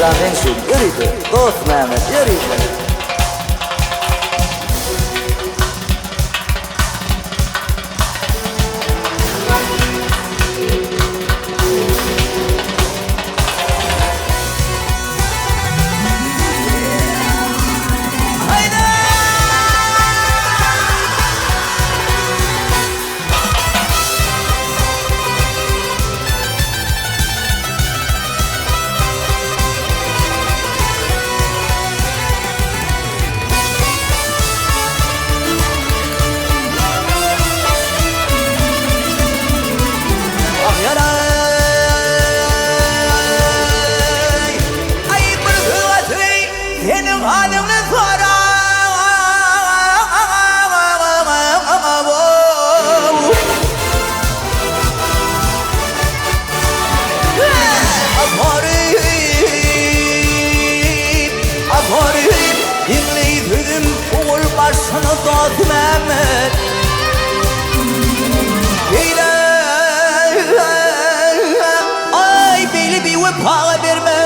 zaten şu yürüdü. Dost Mehmet yürüdü. Başını dost Mehmet ay beni bir vefa verme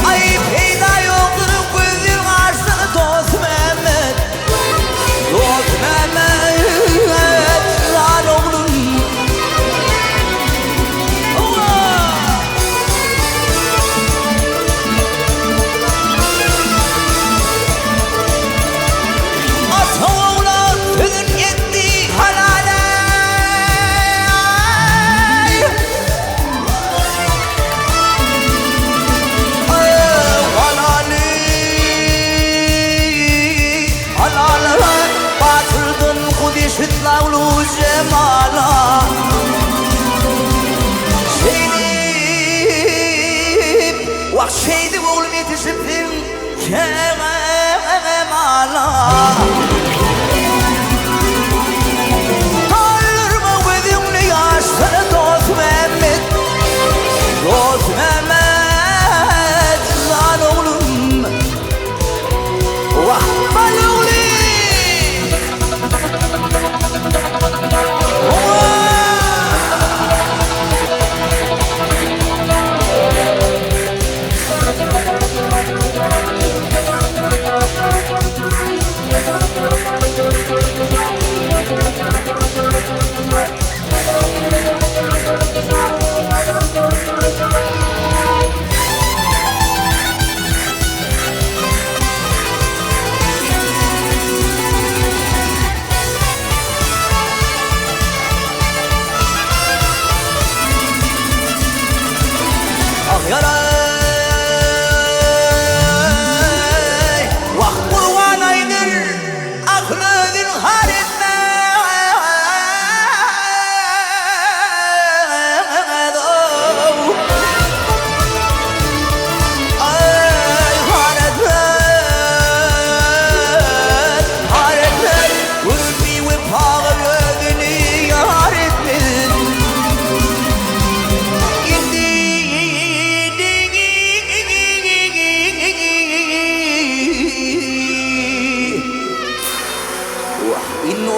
ay peyda yoktur gözün karşısını dost Mehmet dost Mehmet lan oğlum Şıtlavlu cemala Şeydip Vak şeydip oğlum yetişiptim Kemala Kaldırma gözümle yaşını dost Mehmet Dost Mehmet lan oğlum Vah balığım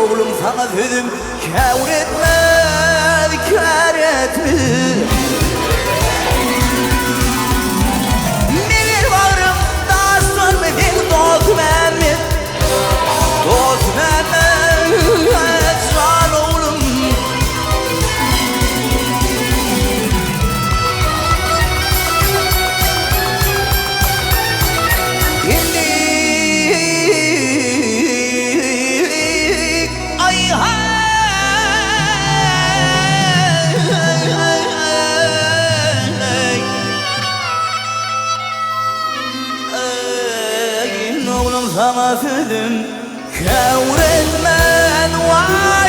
oğlum sana sözüm kâr etmez, kâr etmez Bilir bağrımda sönmedin dost Mehmet Dost Mehmet can oğlum sana sözüm kâr etmez vay